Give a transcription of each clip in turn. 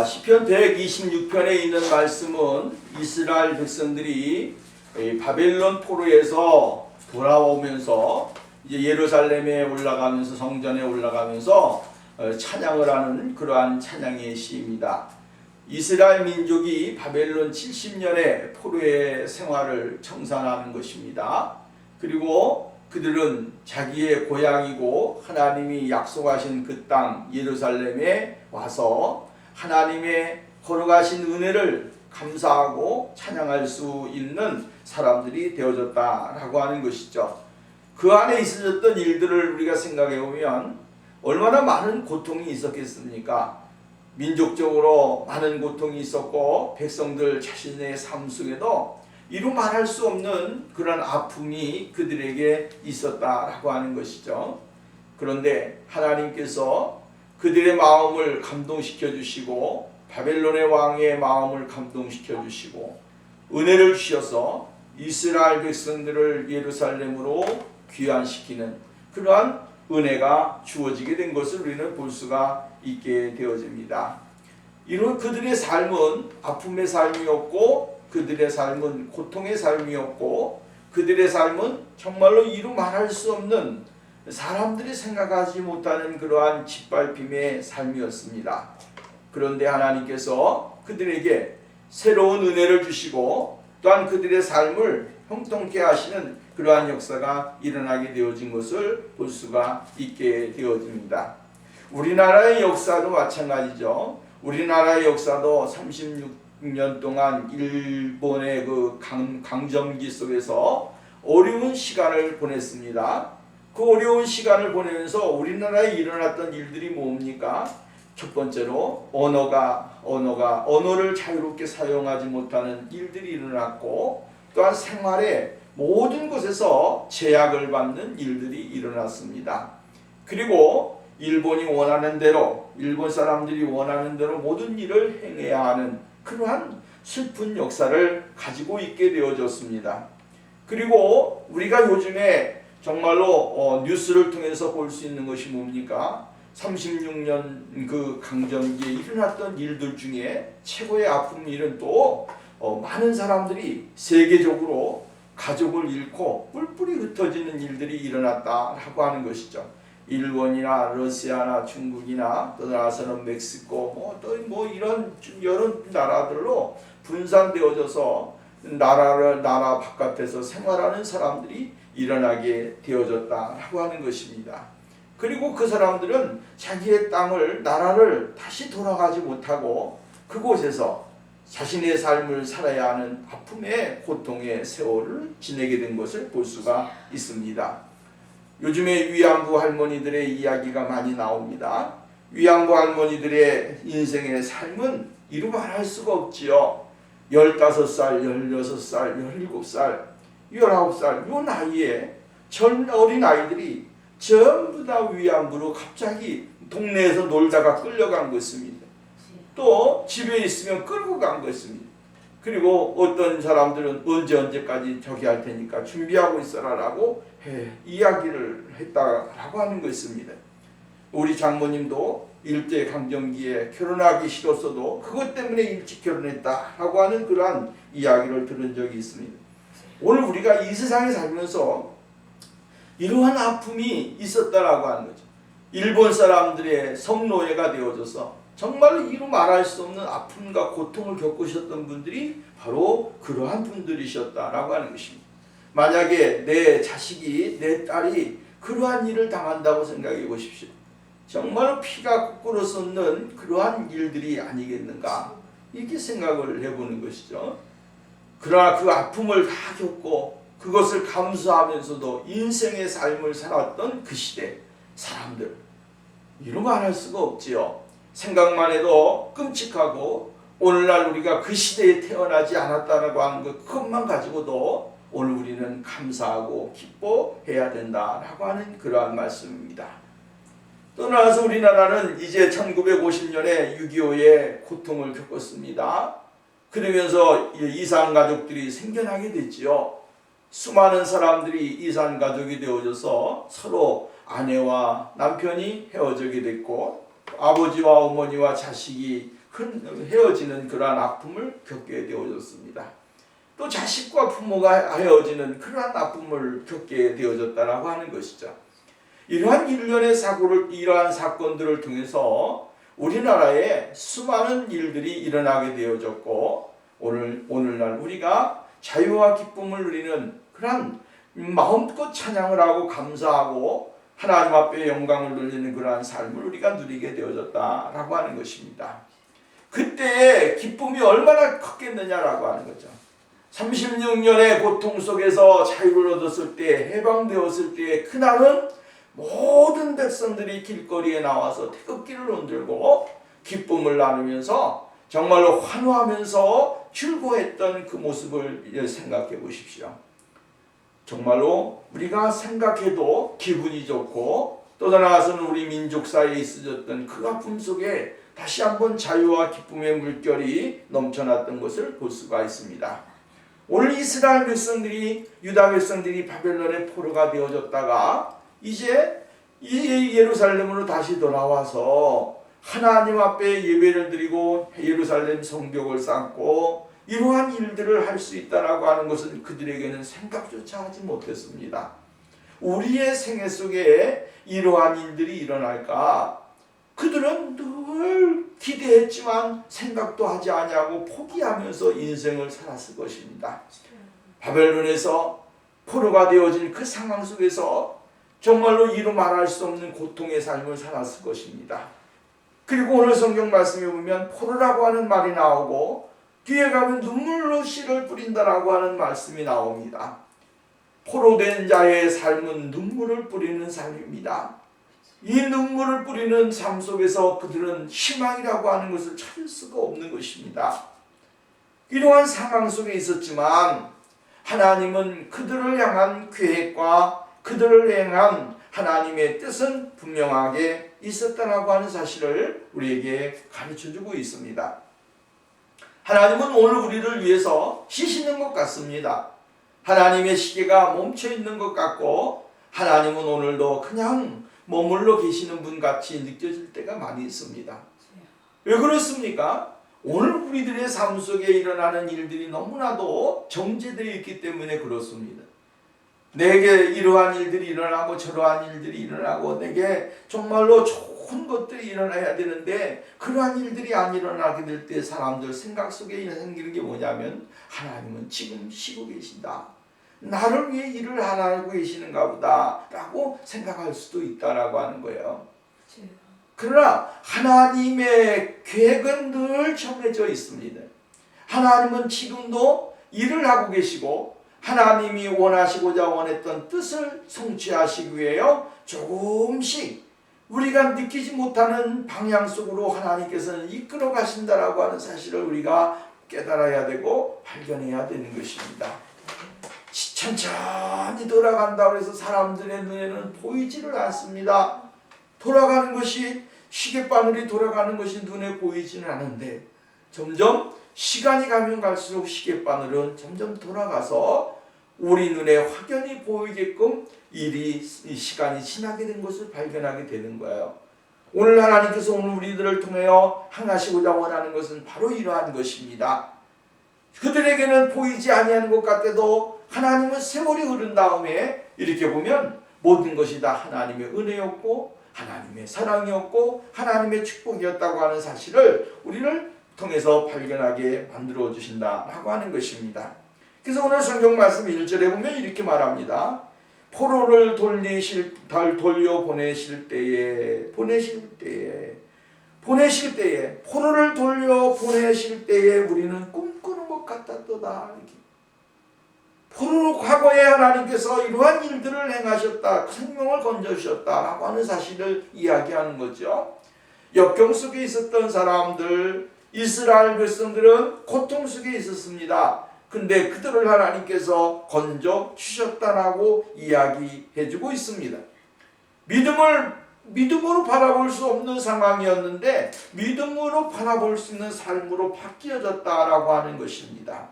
시편 126편에 있는 말씀은 이스라엘 백성들이 바벨론 포로에서 돌아오면서 이제 예루살렘에 올라가면서 성전에 올라가면서 찬양을 하는 그러한 찬양의 시입니다. 이스라엘 민족이 바벨론 70년의 포로의 생활을 청산하는 것입니다. 그리고 그들은 자기의 고향이고 하나님이 약속하신 그 땅 예루살렘에 와서 하나님의 걸어가신 은혜를 감사하고 찬양할 수 있는 사람들이 되어졌다라고 하는 것이죠. 그 안에 있어졌던 일들을 우리가 생각해 보면 얼마나 많은 고통이 있었겠습니까? 민족적으로 많은 고통이 있었고 백성들 자신의 삶 속에도 이루 말할 수 없는 그런 아픔이 그들에게 있었다라고 하는 것이죠. 그런데 하나님께서 그들의 마음을 감동시켜 주시고 바벨론의 왕의 마음을 감동시켜 주시고 은혜를 주셔서 이스라엘 백성들을 예루살렘으로 귀환시키는 그러한 은혜가 주어지게 된 것을 우리는 볼 수가 있게 되어집니다. 이런 그들의 삶은 아픔의 삶이었고 그들의 삶은 고통의 삶이었고 그들의 삶은 정말로 이루 말할 수 없는 사람들이 생각하지 못하는 그러한 짓밟힘의 삶이었습니다. 그런데 하나님께서 그들에게 새로운 은혜를 주시고 또한 그들의 삶을 형통케 하시는 그러한 역사가 일어나게 되어진 것을 볼 수가 있게 되어집니다. 우리나라의 역사도 마찬가지죠. 우리나라의 역사도 36년 동안 일본의 그 강점기 속에서 어려운 시간을 보냈습니다. 그 어려운 시간을 보내면서 우리나라에 일어났던 일들이 뭡니까? 첫 번째로 언어를 자유롭게 사용하지 못하는 일들이 일어났고 또한 생활의 모든 곳에서 제약을 받는 일들이 일어났습니다. 그리고 일본이 원하는 대로 일본 사람들이 원하는 대로 모든 일을 행해야 하는 그러한 슬픈 역사를 가지고 있게 되어졌습니다. 그리고 우리가 요즘에 정말로 뉴스를 통해서 볼 수 있는 것이 뭡니까? 36년 그 강점기에 일어났던 일들 중에 최고의 아픈 일은 또 많은 사람들이 세계적으로 가족을 잃고 뿔뿔이 흩어지는 일들이 일어났다라고 하는 것이죠. 일본이나 러시아나 중국이나 또 나서는 멕시코 또 이런 여러 나라들로 분산되어져서 나라 바깥에서 생활하는 사람들이 일어나게 되어졌다라고 하는 것입니다. 그리고 그 사람들은 자기의 땅을 나라를 다시 돌아가지 못하고 그곳에서 자신의 삶을 살아야 하는 아픔의 고통의 세월을 지내게 된 것을 볼 수가 있습니다. 요즘에 위안부 할머니들의 이야기가 많이 나옵니다. 위안부 할머니들의 인생의 삶은 이루 말할 수가 없지요. 15살, 16살, 17살 19살 이 나이에 젊은 어린 아이들이 전부 다 위안부로 갑자기 동네에서 놀다가 끌려간 것입니다. 또 집에 있으면 끌고 간 것입니다. 그리고 어떤 사람들은 언제까지 저기 할 테니까 준비하고 있어라라고 이야기를 했다라고 하는 것입니다. 우리 장모님도 일제 강점기에 결혼하기 싫었어도 그것 때문에 일찍 결혼했다라고 하는 그러한 이야기를 들은 적이 있습니다. 오늘 우리가 이 세상에 살면서 이러한 아픔이 있었다라고 하는 거죠. 일본 사람들의 성노예가 되어져서 정말로 이루 말할 수 없는 아픔과 고통을 겪으셨던 분들이 바로 그러한 분들이셨다라고 하는 것입니다. 만약에 내 자식이 내 딸이 그러한 일을 당한다고 생각해 보십시오. 정말로 피가 거꾸로 솟는 그러한 일들이 아니겠는가 이렇게 생각을 해보는 것이죠. 그러나 그 아픔을 다 겪고 그것을 감수하면서도 인생의 삶을 살았던 그 시대 사람들 이루 말할 수가 없지요. 생각만 해도 끔찍하고 오늘날 우리가 그 시대에 태어나지 않았다라고 하는 것 그것만 가지고도 오늘 우리는 감사하고 기뻐해야 된다라고 하는 그러한 말씀입니다. 또 나아서 우리나라는 이제 1950년에 6.25의 고통을 겪었습니다. 그러면서 이산 가족들이 생겨나게 됐지요. 수많은 사람들이 이산 가족이 되어져서 서로 아내와 남편이 헤어지게 됐고 아버지와 어머니와 자식이 헤어지는 그러한 아픔을 겪게 되어졌습니다. 또 자식과 부모가 헤어지는 그러한 아픔을 겪게 되어졌다라고 하는 것이죠. 이러한 일련의 이러한 사건들을 통해서 우리나라에 수많은 일들이 일어나게 되어졌고, 오늘날 우리가 자유와 기쁨을 누리는 그러한 마음껏 찬양을 하고 감사하고 하나님 앞에 영광을 돌리는 그러한 삶을 우리가 누리게 되어졌다라고 하는 것입니다. 그때의 기쁨이 얼마나 컸겠느냐라고 하는 거죠. 36년의 고통 속에서 자유를 얻었을 때, 해방되었을 때 그날은 모든 백성들이 길거리에 나와서 태극기를 흔들고 기쁨을 나누면서 정말로 환호하면서 즐거워했던 그 모습을 생각해 보십시오. 정말로 우리가 생각해도 기분이 좋고, 또 나아가서는 우리 민족 사이에 있어졌던 그 아픔 속에 다시 한번 자유와 기쁨의 물결이 넘쳐났던 것을 볼 수가 있습니다. 오늘 이스라엘 백성들이, 유다 백성들이 바벨론의 포로가 되어졌다가 이제 이 예루살렘으로 다시 돌아와서 하나님 앞에 예배를 드리고 예루살렘 성벽을 쌓고 이러한 일들을 할 수 있다라고 하는 것은 그들에게는 생각조차 하지 못했습니다. 우리의 생애 속에 이러한 일들이 일어날까 그들은 늘 기대했지만 생각도 하지 아니하고 포기하면서 인생을 살았을 것입니다. 바벨론에서 포로가 되어진 그 상황 속에서 정말로 이루 말할 수 없는 고통의 삶을 살았을 것입니다. 그리고 오늘 성경 말씀에 보면 포로라고 하는 말이 나오고 뒤에 가면 눈물로 씨를 뿌린다라고 하는 말씀이 나옵니다. 포로된 자의 삶은 눈물을 뿌리는 삶입니다. 이 눈물을 뿌리는 삶 속에서 그들은 희망이라고 하는 것을 찾을 수가 없는 것입니다. 이러한 상황 속에 있었지만 하나님은 그들을 향한 계획과 그들을 향한 하나님의 뜻은 분명하게 있었다라고 하는 사실을 우리에게 가르쳐주고 있습니다. 하나님은 오늘 우리를 위해서 쉬시는 것 같습니다. 하나님의 시계가 멈춰있는 것 같고 하나님은 오늘도 그냥 머물러 계시는 분 같이 느껴질 때가 많이 있습니다. 왜 그렇습니까? 오늘 우리들의 삶 속에 일어나는 일들이 너무나도 정제되어 있기 때문에 그렇습니다. 내게 이러한 일들이 일어나고 저러한 일들이 일어나고 내게 정말로 좋은 것들이 일어나야 되는데 그러한 일들이 안 일어나게 될 때 사람들 생각 속에 생기는 게 뭐냐면 하나님은 지금 쉬고 계신다. 나를 위해 일을 하고 계시는가 보다 라고 생각할 수도 있다라고 하는 거예요. 그러나 하나님의 계획은 늘 정해져 있습니다. 하나님은 지금도 일을 하고 계시고 하나님이 원하시고자 원했던 뜻을 성취하시기 위하여 조금씩 우리가 느끼지 못하는 방향 속으로 하나님께서는 이끌어 가신다라고 하는 사실을 우리가 깨달아야 되고 발견해야 되는 것입니다. 천천히 돌아간다고 해서 사람들의 눈에는 보이지를 않습니다. 돌아가는 것이 시계바늘이 돌아가는 것이 눈에 보이지는 않은데 점점 시간이 가면 갈수록 시계바늘은 점점 돌아가서 우리 눈에 확연히 보이게끔 시간이 지나게 된 것을 발견하게 되는 거예요. 오늘 하나님께서 오늘 우리들을 통하여 행하시고자 원하는 것은 바로 이러한 것입니다. 그들에게는 보이지 아니하는 것 같아도 하나님은 세월이 흐른 다음에 이렇게 보면 모든 것이 다 하나님의 은혜였고 하나님의 사랑이었고 하나님의 축복이었다고 하는 사실을 우리를 통해서 발견하게 만들어 주신다라고 하는 것입니다. 그래서 오늘 성경 말씀 1절에 보면 이렇게 말합니다. 포로를 돌려 보내실 때에 포로를 돌려 보내실 때에 우리는 꿈꾸는 것 같았도다. 포로 과거에 하나님께서 이러한 일들을 행하셨다, 생명을 건져주셨다라고 하는 사실을 이야기하는 거죠. 역경 속에 있었던 사람들, 이스라엘 백성들은 고통 속에 있었습니다. 근데 그들을 하나님께서 건져 주셨다라고 이야기해주고 있습니다. 믿음으로 바라볼 수 없는 상황이었는데 믿음으로 바라볼 수 있는 삶으로 바뀌어졌다라고 하는 것입니다.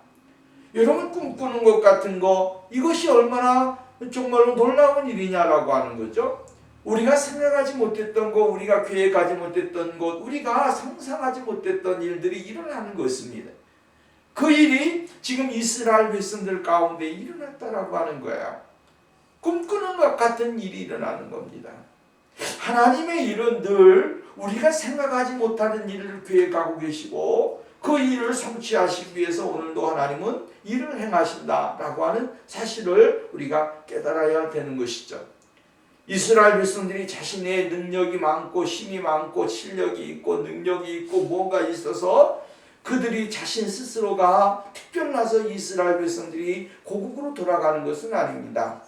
여러분 꿈꾸는 것 같은 거 이것이 얼마나 정말로 놀라운 일이냐라고 하는 거죠. 우리가 생각하지 못했던 것, 우리가 계획하지 못했던 것, 우리가 상상하지 못했던 일들이 일어나는 것입니다. 그 일이 지금 이스라엘 백성들 가운데 일어났다라고 하는 거야. 꿈꾸는 것 같은 일이 일어나는 겁니다. 하나님의 일은 늘 우리가 생각하지 못하는 일을 계획하고 계시고 그 일을 성취하시기 위해서 오늘도 하나님은 일을 행하신다라고 하는 사실을 우리가 깨달아야 되는 것이죠. 이스라엘 백성들이 자신의 능력이 많고 힘이 많고 실력이 있고 능력이 있고 뭔가 있어서 그들이 자신 스스로가 특별나서 이스라엘 백성들이 고국으로 돌아가는 것은 아닙니다.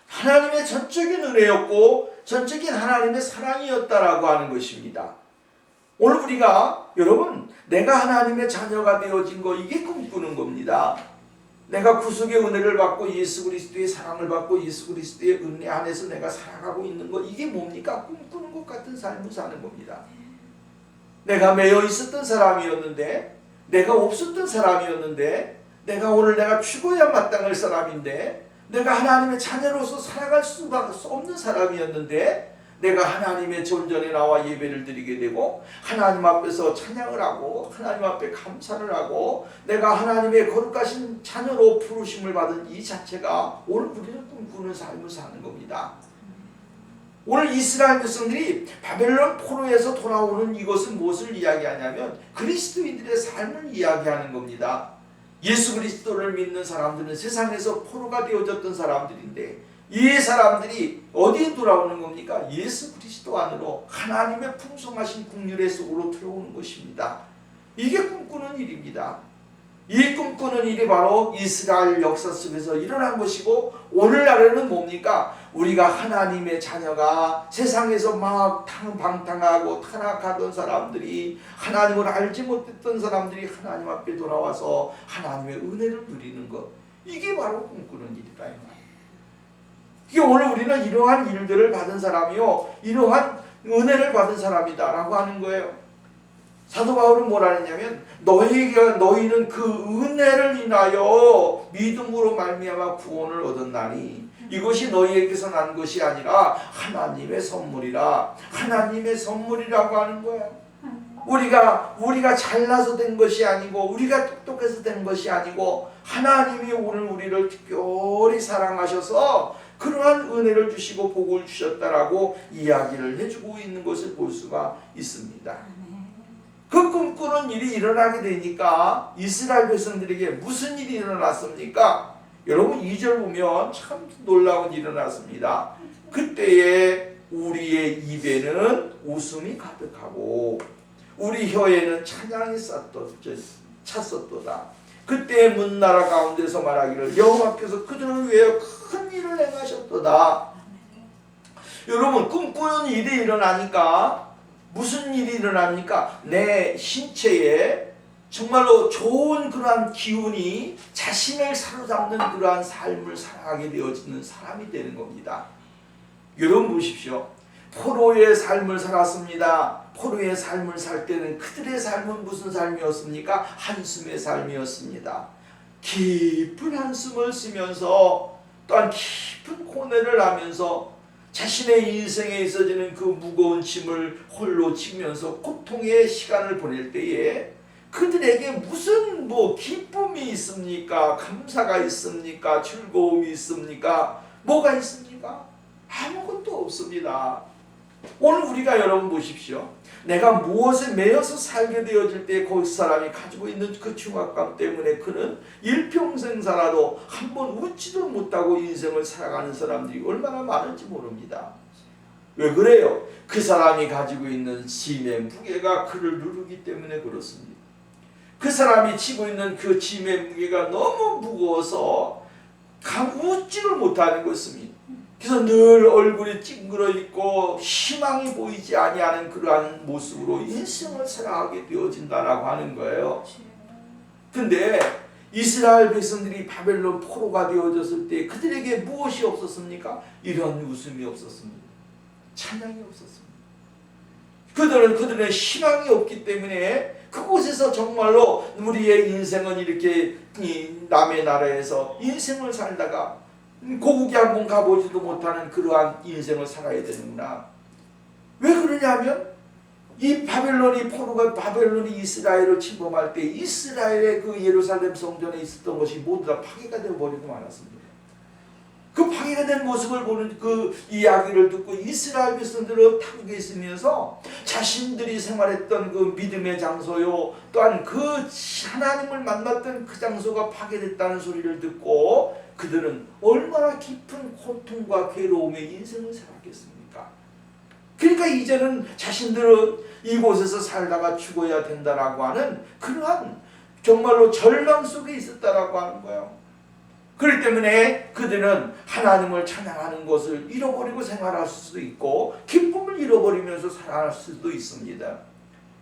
하나님의 전적인 은혜였고 전적인 하나님의 사랑이었다라고 하는 것입니다. 오늘 우리가 여러분 내가 하나님의 자녀가 되어진 거 이게 꿈꾸는 겁니다. 내가 구속의 은혜를 받고 예수 그리스도의 사랑을 받고 예수 그리스도의 은혜 안에서 내가 살아가고 있는 거 이게 뭡니까? 꿈꾸는 것 같은 삶을 사는 겁니다. 내가 매여 있었던 사람이었는데 내가 없었던 사람이었는데 내가 오늘 내가 죽어야 마땅할 사람인데 내가 하나님의 자녀로서 살아갈 수가 없는 사람이었는데 내가 하나님의 전전에 나와 예배를 드리게 되고 하나님 앞에서 찬양을 하고 하나님 앞에 감사를 하고 내가 하나님의 거룩하신 자녀로 부르심을 받은 이 자체가 오늘 우리는 꿈꾸는 삶을 사는 겁니다. 오늘 이스라엘 백성들이 바벨론 포로에서 돌아오는 이것은 무엇을 이야기하냐면 그리스도인들의 삶을 이야기하는 겁니다. 예수 그리스도를 믿는 사람들은 세상에서 포로가 되어졌던 사람들인데 이 사람들이 어디에 돌아오는 겁니까? 예수 그리스도 안으로 하나님의 풍성하신 국률의 속으로 들어오는 것입니다. 이게 꿈꾸는 일입니다. 이 꿈꾸는 일이 바로 이스라엘 역사 속에서 일어난 것이고 오늘날에는 뭡니까? 우리가 하나님의 자녀가 세상에서 막 방탕하고 타락하던 사람들이 하나님을 알지 못했던 사람들이 하나님 앞에 돌아와서 하나님의 은혜를 누리는 것 이게 바로 꿈꾸는 일이다 이 말이에요. 이게 오늘 우리는 이러한 일들을 받은 사람이요 이러한 은혜를 받은 사람이다 라고 하는 거예요. 사도 바울은 뭐라 했냐면 너희는 그 은혜를 인하여 믿음으로 말미암아 구원을 얻었나니 이것이 너희에게서 난 것이 아니라 하나님의 선물이라 하나님의 선물이라고 하는 거야. 우리가 잘나서 된 것이 아니고 우리가 똑똑해서 된 것이 아니고 하나님이 오늘 우리를 특별히 사랑하셔서 그러한 은혜를 주시고 복을 주셨다라고 이야기를 해주고 있는 것을 볼 수가 있습니다. 그 꿈꾸는 일이 일어나게 되니까 이스라엘 백성들에게 무슨 일이 일어났습니까? 여러분 2절 보면 참 놀라운 일이 일어났습니다. 그때에 우리의 입에는 웃음이 가득하고 우리 혀에는 찬양이 찼었도다. 그때 문나라 가운데서 말하기를 여호와께서 그들을 위하여 큰 일을 행하셨도다. 여러분 꿈꾸는 일이 일어나니까 무슨 일이 일어납니까? 내 신체에 정말로 좋은 그러한 기운이 자신을 사로잡는 그러한 삶을 살아가게 되어지는 사람이 되는 겁니다. 여러분 보십시오. 포로의 삶을 살았습니다. 포로의 삶을 살 때는 그들의 삶은 무슨 삶이었습니까? 한숨의 삶이었습니다. 깊은 한숨을 쉬면서 또한 깊은 고뇌를 하면서 자신의 인생에 있어지는 그 무거운 짐을 홀로 지면서 고통의 시간을 보낼 때에 그들에게 무슨 기쁨이 있습니까? 감사가 있습니까? 즐거움이 있습니까? 뭐가 있습니까? 아무것도 없습니다. 오늘 우리가 여러분 보십시오. 내가 무엇에 매여서 살게 되어질 때 그 사람이 가지고 있는 그 중압감 때문에 그는 일평생 살아도 한번 웃지도 못하고 인생을 살아가는 사람들이 얼마나 많은지 모릅니다. 왜 그래요? 그 사람이 가지고 있는 짐의 무게가 그를 누르기 때문에 그렇습니다. 그 사람이 지고 있는 그 짐의 무게가 너무 무거워서 웃지를 못하는 것입니다. 그래서 늘 얼굴이 찡그러 있고 희망이 보이지 아니하는 그러한 모습으로 인생을 살아가게 되어진다라고 하는 거예요. 근데 이스라엘 백성들이 바벨론 포로가 되어졌을 때 그들에게 무엇이 없었습니까? 이런 웃음이 없었습니다. 찬양이 없었습니다. 그들은 희망이 없기 때문에 그곳에서 정말로 우리의 인생은 이렇게 남의 나라에서 인생을 살다가 고국에 한번 가보지도 못하는 그러한 인생을 살아야 되는구나. 왜 그러냐면 이 바벨론이 이스라엘을 침범할 때 이스라엘의 그 예루살렘 성전에 있었던 것이 모두 다 파괴가 되어버리고 말았습니다. 그 파괴가 된 모습을 보는 그 이야기를 듣고 이스라엘 백성들은 타국에 있으면서 자신들이 생활했던 그 믿음의 장소요, 또한 그 하나님을 만났던 그 장소가 파괴됐다는 소리를 듣고 그들은 얼마나 깊은 고통과 괴로움의 인생을 살았겠습니까? 그러니까 이제는 자신들은 이곳에서 살다가 죽어야 된다라고 하는 그러한 정말로 절망 속에 있었다라고 하는 거예요. 그렇기 때문에 그들은 하나님을 찬양하는 것을 잃어버리고 생활할 수도 있고 기쁨을 잃어버리면서 살아갈 수도 있습니다.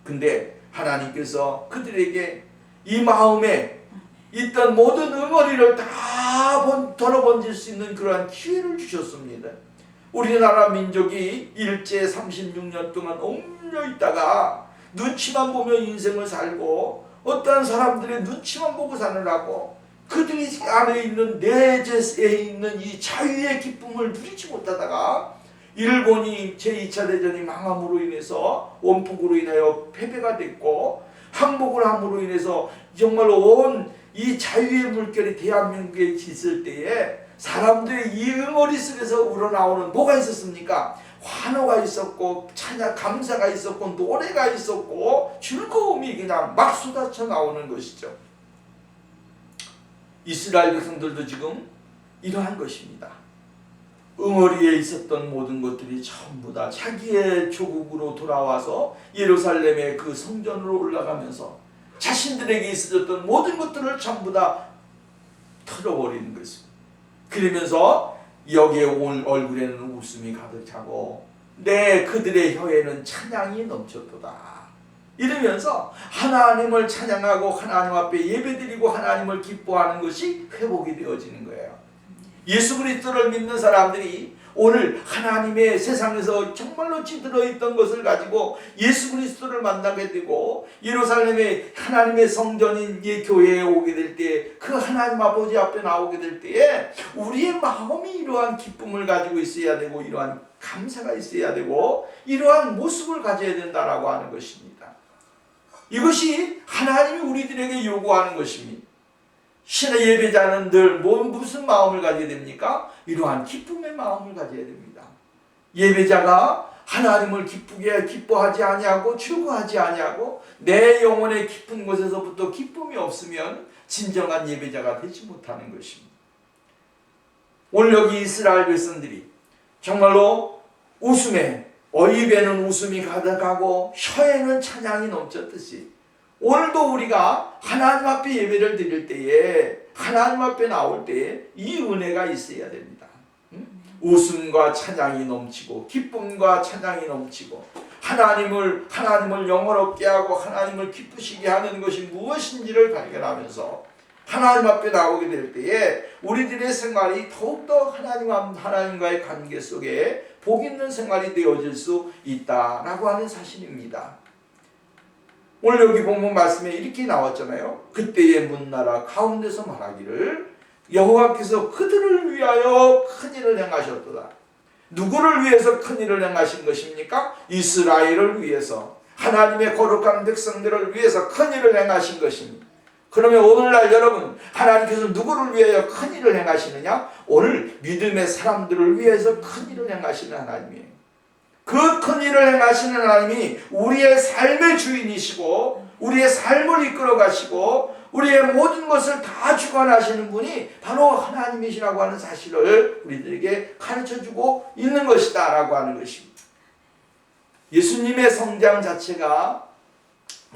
근데 하나님께서 그들에게 이 마음에 있던 모든 응어리를 다 덜어번질 수 있는 그러한 기회를 주셨습니다. 우리나라 민족이 일제 36년 동안 옥려 있다가 눈치만 보며 인생을 살고 어떠한 사람들의 눈치만 보고 사느라고 그들이 안에 있는 내재에 있는 이 자유의 기쁨을 누리지 못하다가 일본이 제2차 대전이 망함으로 인해서 원폭으로 인하여 패배가 됐고 항복을 함으로 인해서 정말로 온 이 자유의 물결이 대한민국에 있을 때에 사람들의 이 응어리 속에서 우러나오는 뭐가 있었습니까? 환호가 있었고 찬양 감사가 있었고 노래가 있었고 즐거움이 그냥 막 쏟아져 나오는 것이죠. 이스라엘 백성들도 지금 이러한 것입니다. 응어리에 있었던 모든 것들이 전부 다 자기의 조국으로 돌아와서 예루살렘의 그 성전으로 올라가면서 자신들에게 있어졌던 모든 것들을 전부 다 털어버리는 것입니다. 그러면서 여기에 온 얼굴에는 웃음이 가득 차고 그들의 혀에는 찬양이 넘쳤도다. 이러면서 하나님을 찬양하고 하나님 앞에 예배드리고 하나님을 기뻐하는 것이 회복이 되어지는 거예요. 예수 그리스도를 믿는 사람들이 오늘 하나님의 세상에서 정말로 찌들어 있던 것을 가지고 예수 그리스도를 만나게 되고 예루살렘의 하나님의 성전인 이 교회에 오게 될 때 그 하나님 아버지 앞에 나오게 될 때에 우리의 마음이 이러한 기쁨을 가지고 있어야 되고 이러한 감사가 있어야 되고 이러한 모습을 가져야 된다라고 하는 것입니다. 이것이 하나님이 우리들에게 요구하는 것입니다. 신의 예배자는 늘 무슨 마음을 가져야 됩니까? 이러한 기쁨의 마음을 가져야 됩니다. 예배자가 하나님을 기뻐하지 아니하고 즐거워하지 아니하고 내 영혼의 깊은 곳에서부터 기쁨이 없으면 진정한 예배자가 되지 못하는 것입니다. 오늘 여기 이스라엘 백성들이 정말로 입에는 웃음이 가득하고 혀에는 찬양이 넘쳤듯이 오늘도 우리가 하나님 앞에 예배를 드릴 때에 하나님 앞에 나올 때에 이 은혜가 있어야 됩니다. 웃음과 찬양이 넘치고 기쁨과 찬양이 넘치고 하나님을 영화롭게 하고 하나님을 기쁘시게 하는 것이 무엇인지를 발견하면서 하나님 앞에 나오게 될 때에 우리들의 생활이 더욱더 하나님과의 관계 속에 복 있는 생활이 되어질 수 있다라고 하는 사실입니다. 오늘 여기 보면 말씀에 이렇게 나왔잖아요. 그때의 문나라 가운데서 말하기를 여호와께서 그들을 위하여 큰일을 행하셨도다. 누구를 위해서 큰일을 행하신 것입니까? 이스라엘을 위해서 하나님의 거룩한 백성들을 위해서 큰일을 행하신 것입니다. 그러면 오늘날 여러분 하나님께서 누구를 위하여 큰일을 행하시느냐? 오늘 믿음의 사람들을 위해서 큰일을 행하시는 하나님이에요. 그 큰일을 행하시는 하나님이 우리의 삶의 주인이시고 우리의 삶을 이끌어 가시고 우리의 모든 것을 다 주관하시는 분이 바로 하나님이시라고 하는 사실을 우리들에게 가르쳐주고 있는 것이다 라고 하는 것입니다. 예수님의 성장 자체가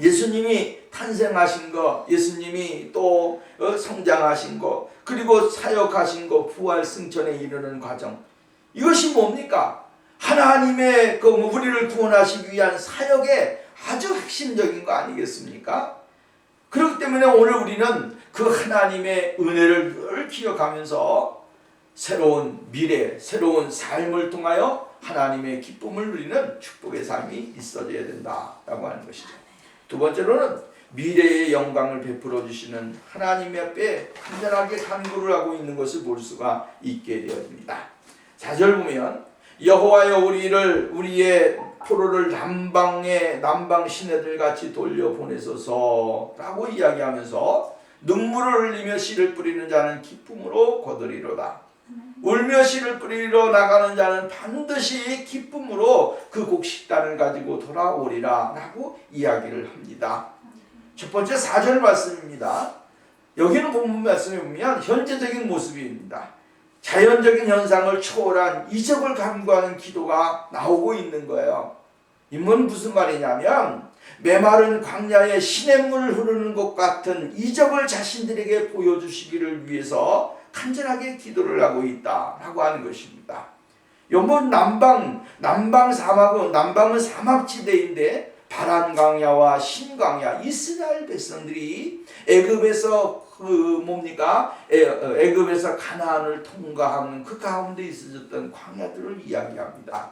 예수님이 탄생하신 것, 예수님이 또 성장하신 것, 그리고 사역하신 것, 부활 승천에 이르는 과정, 이것이 뭡니까? 하나님의 우리를 구원하시기 위한 사역의 아주 핵심적인 거 아니겠습니까? 그렇기 때문에 오늘 우리는 그 하나님의 은혜를 늘 기억하면서 새로운 미래, 새로운 삶을 통하여 하나님의 기쁨을 누리는 축복의 삶이 있어져야 된다라고 하는 것이죠. 두 번째로는 미래의 영광을 베풀어 주시는 하나님의 앞에 간절하게 간구를 하고 있는 것을 볼 수가 있게 되어집니다. 4절 보면 여호와여 우리의 포로를 남방 시내들 같이 돌려보내소서라고 이야기하면서 눈물을 흘리며 씨를 뿌리는 자는 기쁨으로 거두리로다. 울며 씨를 뿌리러 나가는 자는 반드시 기쁨으로 그 곡식단을 가지고 돌아오리라 라고 이야기를 합니다. 첫 번째 4절 말씀입니다. 여기는 본문 말씀에 보면 현재적인 모습입니다. 자연적인 현상을 초월한 이적을 간구하는 기도가 나오고 있는 거예요. 이건 무슨 말이냐면 메마른 광야에 시냇물 흐르는 것 같은 이적을 자신들에게 보여주시기를 위해서 간절하게 기도를 하고 있다라고 하는 것입니다. 요번 남방은 사막지대인데 바란 광야와 신광야 이스라엘 백성들이 애굽에서 애굽에서 가나안을 통과하는 그 가운데 있어졌던 광야들을 이야기합니다.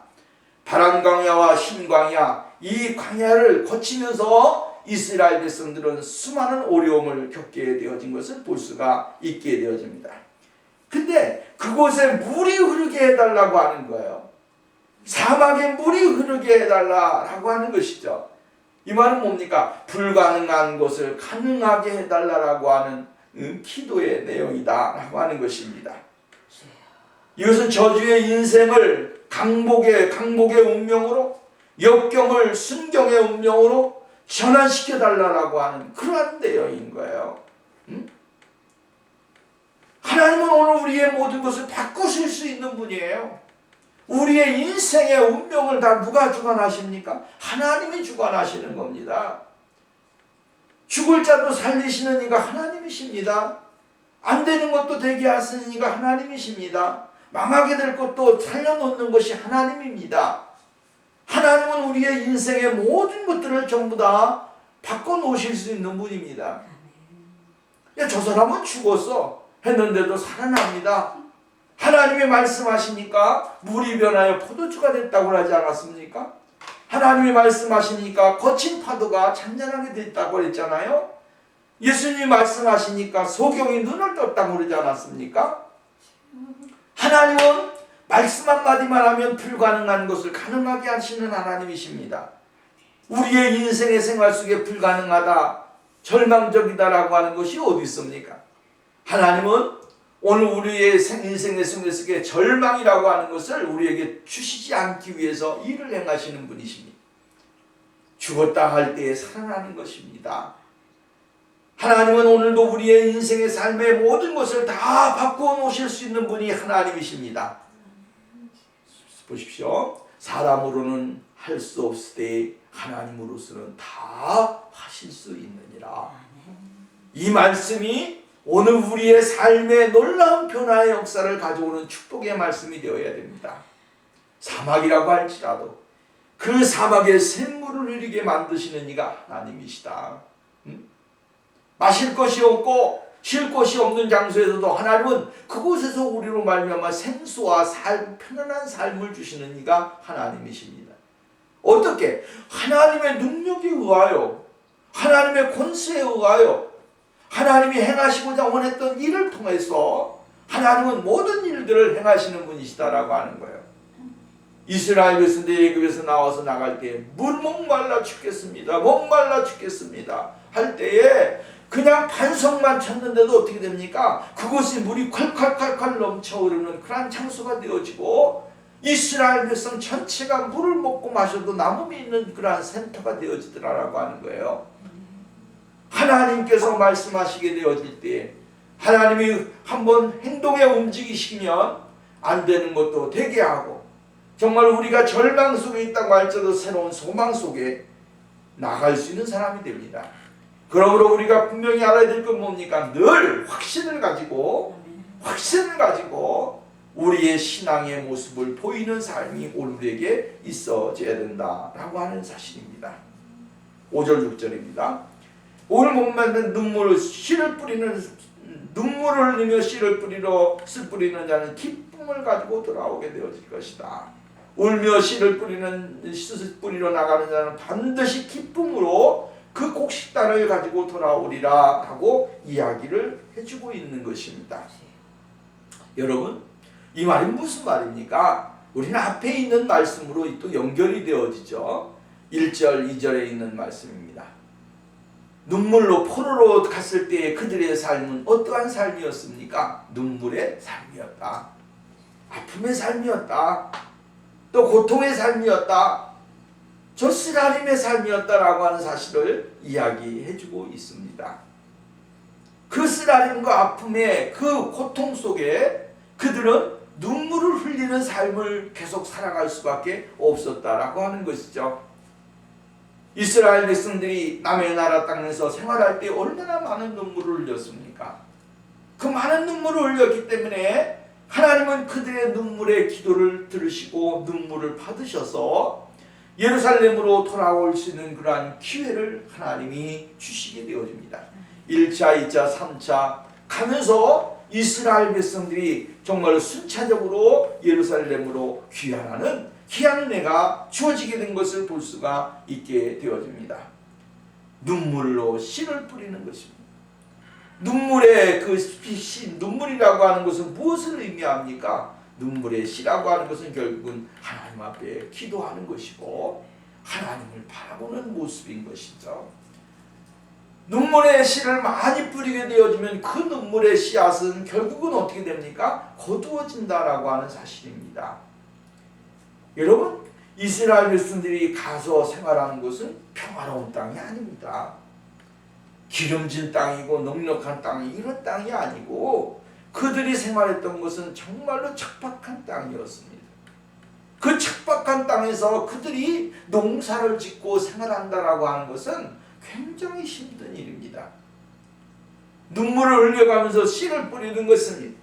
바란 광야와 신광야 이 광야를 거치면서 이스라엘 백성들은 수많은 어려움을 겪게 되어진 것을 볼 수가 있게 되어집니다. 근데 그곳에 물이 흐르게 해달라고 하는 거예요. 사막에 물이 흐르게 해달라고 하는 것이죠. 이 말은 뭡니까? 불가능한 것을 가능하게 해달라고 하는 기도의 내용이다라고 하는 것입니다. 이것은 저주의 인생을 강복의 운명으로 역경을 순경의 운명으로 전환시켜달라고 하는 그러한 내용인 거예요. 하나님은 오늘 우리의 모든 것을 바꾸실 수 있는 분이에요. 우리의 인생의 운명을 다 누가 주관하십니까? 하나님이 주관하시는 겁니다. 죽을 자도 살리시는 이가 하나님이십니다. 안 되는 것도 되게 하시는 이가 하나님이십니다. 망하게 될 것도 살려놓는 것이 하나님입니다. 하나님은 우리의 인생의 모든 것들을 전부 다 바꿔놓으실 수 있는 분입니다. 야, 저 사람은 죽었어 했는데도 살아납니다. 하나님이 말씀하시니까 물이 변하여 포도주가 됐다고 하지 않았습니까? 하나님이 말씀하시니까 거친 파도가 잔잔하게 됐다고 했잖아요. 예수님이 말씀하시니까 소경이 눈을 떴다고 그러지 않았습니까? 하나님은 말씀 한마디만 하면 불가능한 것을 가능하게 하시는 하나님이십니다. 우리의 인생의 생활 속에 불가능하다, 절망적이다라고 하는 것이 어디 있습니까? 하나님은 오늘 우리의 인생의 속에 절망이라고 하는 것을 우리에게 주시지 않기 위해서 일을 행하시는 분이십니다. 죽었다 할 때에 살아나는 것입니다. 하나님은 오늘도 우리의 인생의 삶의 모든 것을 다 바꾸어 놓으실 수 있는 분이 하나님이십니다. 보십시오. 사람으로는 할 수 없을 때 하나님으로서는 다 하실 수 있느니라. 이 말씀이 오늘 우리의 삶의 놀라운 변화의 역사를 가져오는 축복의 말씀이 되어야 됩니다. 사막이라고 할지라도 그 사막에 샘물을 흐르게 만드시는 이가 하나님이시다. 마실 것이 없고 쉴 곳이 없는 장소에서도 하나님은 그곳에서 우리로 말미암아 생수와 편안한 삶을 주시는 이가 하나님이십니다. 어떻게? 하나님의 능력에 의하여, 하나님의 권세에 의하여, 하나님이 행하시고자 원했던 일을 통해서 하나님은 모든 일들을 행하시는 분이시다라고 하는 거예요. 이스라엘 백성들이 애굽에서 나와서 나갈 때 목말라 죽겠습니다. 목말라 죽겠습니다. 할 때에 그냥 반석만 쳤는데도 어떻게 됩니까? 그곳이 물이 콸콸콸콸 넘쳐흐르는 그러한 장소가 되어지고 이스라엘 백성 전체가 물을 먹고 마셔도 남음이 있는 그러한 센터가 되어지더라라고 하는 거예요. 하나님께서 말씀하시게 되어질 때 하나님이 한번 행동에 움직이시면 안 되는 것도 되게 하고 정말 우리가 절망 속에 있다고 할지라도 새로운 소망 속에 나갈 수 있는 사람이 됩니다. 그러므로 우리가 분명히 알아야 될 건 뭡니까? 늘 확신을 가지고 우리의 신앙의 모습을 보이는 삶이 우리에게 있어져야 된다라고 하는 사실입니다. 5절 6절입니다. 오늘 본문은 눈물을 흘리며 씨를 뿌리는 자는 기쁨을 가지고 돌아오게 되어질 것이다. 울며 씨를 뿌리러 나가는 자는 반드시 기쁨으로 그 곡식단을 가지고 돌아오리라 하고 이야기를 해주고 있는 것입니다. 여러분, 이 말이 무슨 말입니까? 우리는 앞에 있는 말씀으로 또 연결이 되어지죠. 1절, 2절에 있는 말씀입니다. 눈물로 포로로 갔을 때 그들의 삶은 어떠한 삶이었습니까? 눈물의 삶이었다. 아픔의 삶이었다. 또 고통의 삶이었다. 저 쓰라림의 삶이었다라고 하는 사실을 이야기해주고 있습니다. 그 쓰라림과 아픔의 그 고통 속에 그들은 눈물을 흘리는 삶을 계속 살아갈 수밖에 없었다라고 하는 것이죠. 이스라엘 백성들이 남의 나라 땅에서 생활할 때 얼마나 많은 눈물을 흘렸습니까? 그 많은 눈물을 흘렸기 때문에 하나님은 그들의 눈물의 기도를 들으시고 눈물을 받으셔서 예루살렘으로 돌아올 수 있는 그러한 기회를 하나님이 주시게 되어집니다. 1차, 2차, 3차 가면서 이스라엘 백성들이 정말 순차적으로 예루살렘으로 귀환하는 귀한 은혜가 주어지게 된 것을 볼 수가 있게 되어집니다. 눈물로 씨를 뿌리는 것입니다. 눈물의 그 씨, 눈물이라고 하는 것은 무엇을 의미합니까? 눈물의 씨라고 하는 것은 결국은 하나님 앞에 기도하는 것이고 하나님을 바라보는 모습인 것이죠. 눈물의 씨를 많이 뿌리게 되어지면 그 눈물의 씨앗은 결국은 어떻게 됩니까? 거두어진다라고 하는 사실입니다. 여러분, 이스라엘 백성들이 가서 생활하는 것은 평화로운 땅이 아닙니다. 기름진 땅이고 넉넉한 땅이 이런 땅이 아니고 그들이 생활했던 것은 정말로 척박한 땅이었습니다. 그 척박한 땅에서 그들이 농사를 짓고 생활한다라고 하는 것은 굉장히 힘든 일입니다. 눈물을 흘려가면서 씨를 뿌리는 것은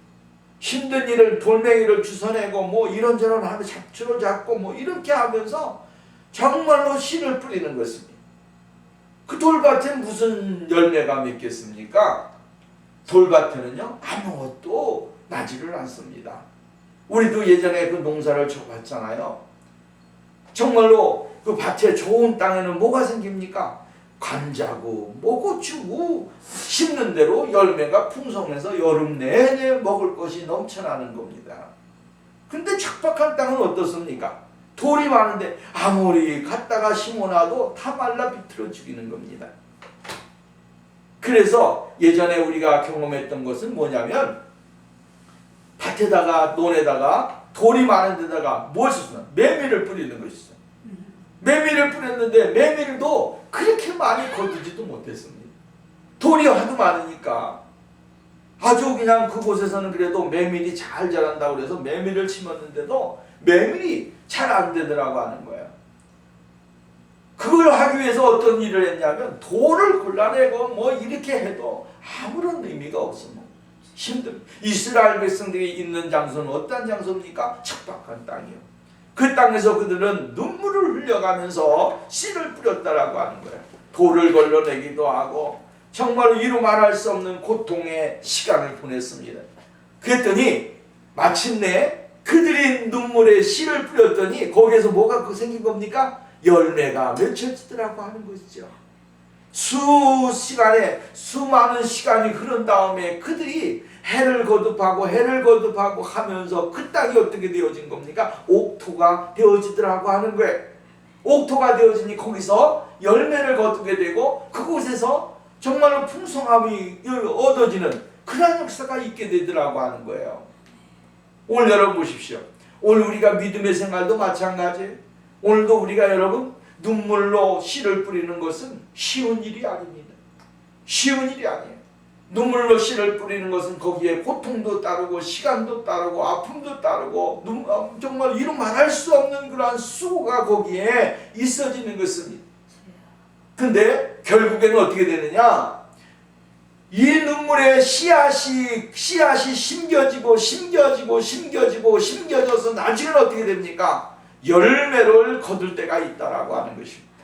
힘든 일을 돌멩이를 주워내고 뭐 이런저런 하면 잡초를 잡고 뭐 이렇게 하면서 정말로 씨를 뿌리는 것입니다. 그 돌밭에 무슨 열매가 맺겠습니까? 돌밭에는요 아무것도 나지를 않습니다. 우리도 예전에 그 농사를 쳐봤잖아요. 정말로 그 밭에 좋은 땅에는 뭐가 생깁니까? 감자고 뭐 고추고 심는 대로 열매가 풍성해서 여름 내내 먹을 것이 넘쳐나는 겁니다. 근데 척박한 땅은 어떻습니까? 돌이 많은데 아무리 갖다가 심어놔도 다 말라 비틀어 죽이는 겁니다. 그래서 예전에 우리가 경험했던 것은 뭐냐면 밭에다가 논에다가 돌이 많은 데다가 무엇을 쓰나? 메밀을 뿌리는 것이죠. 메밀을 뿌렸는데 메밀도 그렇게 많이 거두지도 못했습니다. 돌이 하도 많으니까 아주 그냥 그곳에서는 그래도 메밀이 잘 자란다고 그래서 메밀을 심었는데도 메밀이 잘 안 되더라고 하는 거예요. 그걸 하기 위해서 어떤 일을 했냐면 돌을 골라내고 뭐 이렇게 해도 아무런 의미가 없습니다. 힘듭니다. 이스라엘 백성들이 있는 장소는 어떤 장소입니까? 척박한 땅이요. 그 땅에서 그들은 눈물을 흘려가면서 씨를 뿌렸다라고 하는 거예요. 돌을 걸러내기도 하고 정말 이루 말할 수 없는 고통의 시간을 보냈습니다. 그랬더니 마침내 그들이 눈물에 씨를 뿌렸더니 거기에서 뭐가 생긴 겁니까? 열매가 맺혀지더라고 하는 것이죠. 수많은 시간이 흐른 다음에 그들이 해를 거듭하고 하면서 그 땅이 어떻게 되어진 겁니까? 옥토가 되어지더라고 하는 거예요. 옥토가 되어지니 거기서 열매를 거두게 되고 그곳에서 정말로 풍성함이 얻어지는 그런 역사가 있게 되더라고 하는 거예요. 오늘 여러분 보십시오. 오늘 우리가 믿음의 생활도 마찬가지예요. 오늘도 우리가 여러분 눈물로 씨를 뿌리는 것은 쉬운 일이 아닙니다. 쉬운 일이 아니에요. 눈물로 씨를 뿌리는 것은 거기에 고통도 따르고 시간도 따르고 아픔도 따르고 정말 이루 말할 수 없는 그러한 수고가 거기에 있어지는 것입니다. 근데 결국에는 어떻게 되느냐? 이 눈물의 씨앗이 심겨져서 나중에는 어떻게 됩니까? 열매를 거둘 때가 있다라고 하는 것입니다.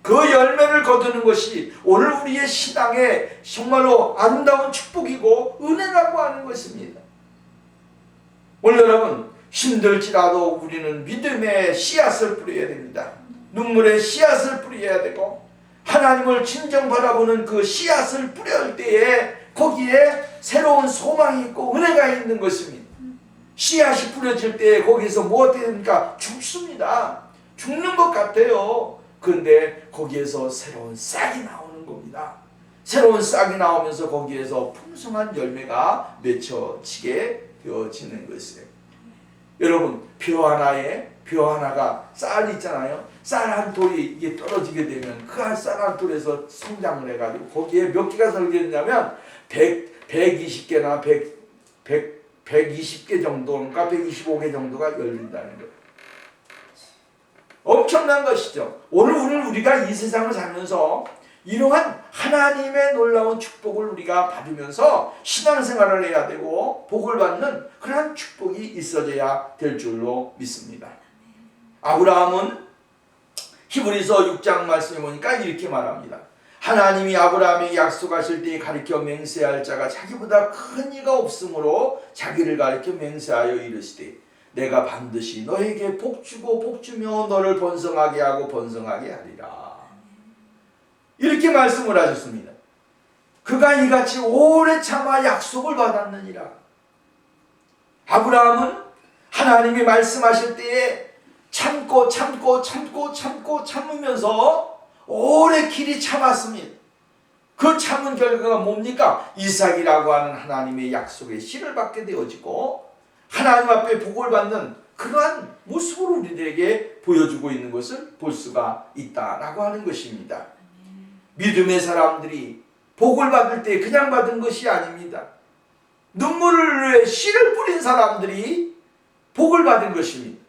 그 열매를 거두는 것이 오늘 우리의 신앙의 정말로 아름다운 축복이고 은혜라고 하는 것입니다. 오늘 여러분 힘들지라도 우리는 믿음의 씨앗을 뿌려야 됩니다. 눈물의 씨앗을 뿌려야 되고 하나님을 진정 바라보는 그 씨앗을 뿌릴 때에 거기에 새로운 소망이 있고 은혜가 있는 것입니다. 씨앗이 뿌려질 때 거기에서 뭐 어떻게 됩니까? 죽습니다. 죽는 것 같아요. 그런데 거기에서 새로운 싹이 나오는 겁니다. 새로운 싹이 나오면서 거기에서 풍성한 열매가 맺혀지게 되어지는 것이에요. 여러분, 벼 하나가 쌀 있잖아요. 쌀 한 돌이 이게 떨어지게 되면 그 쌀 한 돌에서 성장을 해가지고 거기에 몇 개가 설계되냐면 120개나 120개 정도인가 125개 정도가 열린다는 거예요. 엄청난 것이죠. 오늘 우리가 이 세상을 살면서 이러한 하나님의 놀라운 축복을 우리가 받으면서 신앙생활을 해야 되고 복을 받는 그러한 축복이 있어져야 될 줄로 믿습니다. 아브라함은 히브리서 6장 말씀에 보니까 이렇게 말합니다. 하나님이 아브라함에게 약속하실 때에 가리켜 맹세할 자가 자기보다 큰 이가 없으므로 자기를 가리켜 맹세하여 이르시되 내가 반드시 너에게 복주고 복주며 너를 번성하게 하고 번성하게 하리라. 이렇게 말씀을 하셨습니다. 그가 이같이 오래 참아 약속을 받았느니라. 아브라함은 하나님이 말씀하실 때에 참으면서 오래 길이 참았습니다. 그 참은 결과가 뭡니까? 이삭이라고 하는 하나님의 약속의 씨를 받게 되어지고 하나님 앞에 복을 받는 그러한 모습으로 우리들에게 보여주고 있는 것을 볼 수가 있다라고 하는 것입니다. 믿음의 사람들이 복을 받을 때 그냥 받은 것이 아닙니다. 눈물을 위해 씨를 뿌린 사람들이 복을 받은 것입니다.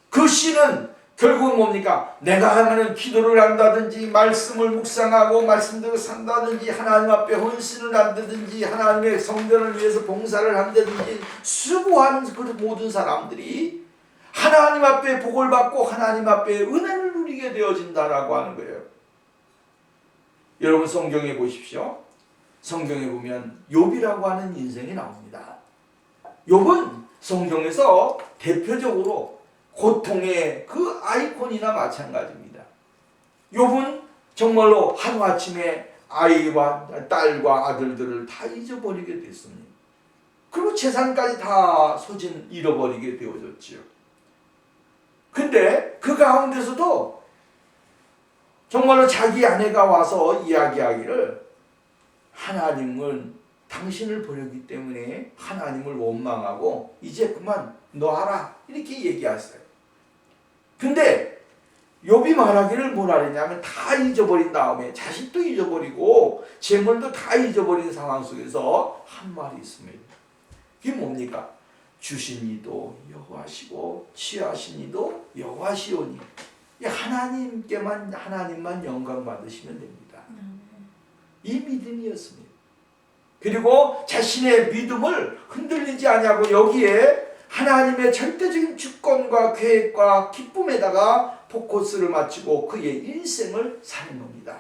그 씨는 결국은 뭡니까? 내가 하나님 기도를 한다든지 말씀을 묵상하고 말씀대로 산다든지 하나님 앞에 헌신을 한다든지 하나님의 성전을 위해서 봉사를 한다든지 수고한 그 모든 사람들이 하나님 앞에 복을 받고 하나님 앞에 은혜를 누리게 되어진다라고 하는 거예요. 여러분 성경에 보십시오. 성경에 보면 욥이라고 하는 인생이 나옵니다. 욥은 성경에서 대표적으로 고통의 그 아이콘이나 마찬가지입니다. 욥은 정말로 하루아침에 아이와 딸과 아들들을 다 잊어버리게 됐습니다. 그리고 재산까지 다 소진 잃어버리게 되어졌지요. 근데 그 가운데서도 정말로 자기 아내가 와서 이야기하기를 하나님은 당신을 버렸기 때문에 하나님을 원망하고 이제 그만 놔라 이렇게 얘기하세요. 근데 욥이 말하기를 뭐라 그러냐면 다 잊어버린 다음에 자식도 잊어버리고 재물도 다 잊어버린 상황 속에서 한 말이 있습니다. 그게 뭡니까? 주신 이도 여호와시고 취하신 이도 여호와시오니 하나님만 영광 받으시면 됩니다. 이 믿음이었습니다. 그리고 자신의 믿음을 흔들리지 아니하고 여기에 하나님의 절대적인 주권과 계획과 기쁨에다가 포커스를 맞추고 그의 인생을 사는 겁니다.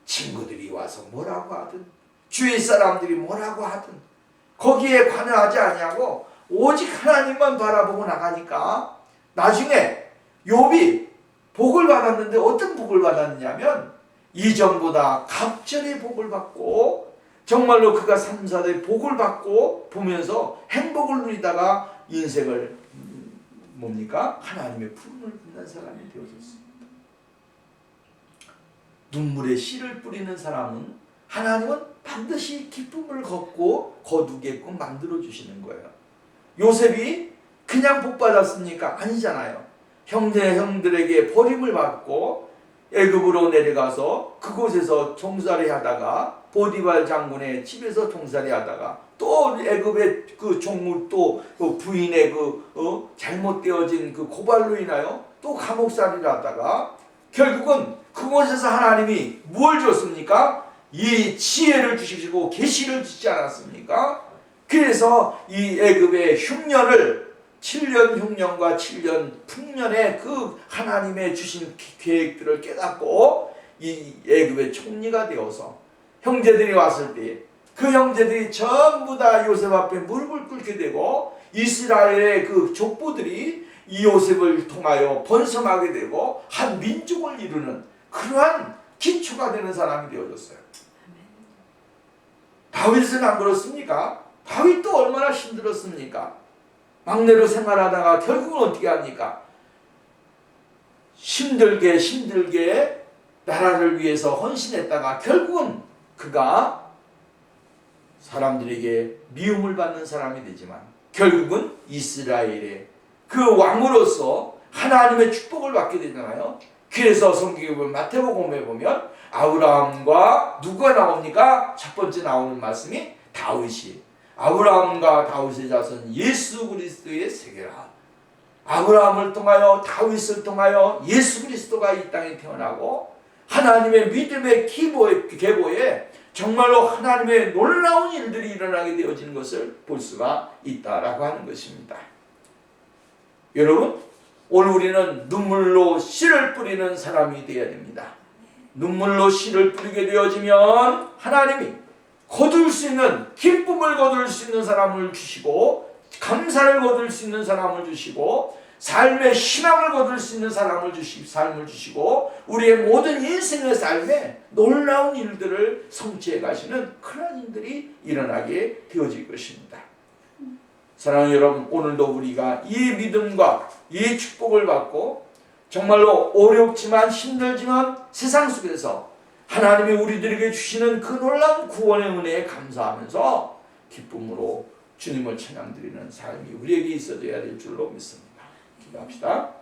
친구들이 와서 뭐라고 하든 주위 사람들이 뭐라고 하든 거기에 관여하지 아니하고 오직 하나님만 바라보고 나가니까 나중에 욥이 복을 받았는데 어떤 복을 받았느냐면 이전보다 갑절의 복을 받고 정말로 그가 3, 4대 복을 받고 보면서 행복을 누리다가 인생을 뭡니까? 하나님의 푸름을 빛난 사람이 되어졌습니다. 눈물의 씨를 뿌리는 사람은 하나님은 반드시 기쁨을 거두게끔 만들어주시는 거예요. 요셉이 그냥 복 받았습니까? 아니잖아요. 형들에게 버림을 받고 애굽으로 내려가서 그곳에서 종살이 하다가 보디발 장군의 집에서 종살이 하다가 또 애굽의 그 종물 또 부인의 잘못되어진 그 고발로 인하여 또 감옥살이를 하다가 결국은 그곳에서 하나님이 뭘 줬습니까? 이 지혜를 주시고 계시를 주지 않았습니까? 그래서 이 애굽의 흉년을 7년 흉년과 7년 풍년의 그 하나님의 주신 계획들을 깨닫고 이 애굽의 총리가 되어서 형제들이 왔을 때 그 형제들이 전부 다 요셉 앞에 무릎을 꿇게 되고 이스라엘의 그 족보들이 이 요셉을 통하여 번성하게 되고 한 민족을 이루는 그러한 기초가 되는 사람이 되어졌어요. 다윗은 안 그렇습니까? 다윗도 얼마나 힘들었습니까? 막내로 생활하다가 결국은 어떻게 합니까? 힘들게 나라를 위해서 헌신했다가 결국은 그가 사람들에게 미움을 받는 사람이 되지만 결국은 이스라엘의 그 왕으로서 하나님의 축복을 받게 되잖아요. 그래서 성경에 보면 마태복음에 보면 아브라함과 누가 나옵니까? 첫 번째 나오는 말씀이 다윗이 아브라함과 다윗의 자손 예수 그리스도의 세계라. 아브라함을 통하여 다윗을 통하여 예수 그리스도가 이 땅에 태어나고 하나님의 믿음의 계보에 정말로 하나님의 놀라운 일들이 일어나게 되어지는 것을 볼 수가 있다라고 하는 것입니다. 여러분, 오늘 우리는 눈물로 씨를 뿌리는 사람이 되어야 됩니다. 눈물로 씨를 뿌리게 되어지면 하나님이 거둘 수 있는 기쁨을 거둘 수 있는 사람을 주시고 감사를 거둘 수 있는 사람을 주시고 삶의 희망을 거둘 수 있는 삶을 주시고 우리의 모든 인생의 삶에 놀라운 일들을 성취해 가시는 그런 일들이 일어나게 되어질 것입니다. 사랑하는 여러분, 오늘도 우리가 이 믿음과 이 축복을 받고 정말로 어렵지만 힘들지만 세상 속에서 하나님이 우리들에게 주시는 그 놀라운 구원의 은혜에 감사하면서 기쁨으로 주님을 찬양드리는 삶이 우리에게 있어져야 될 줄로 믿습니다. 기도합시다.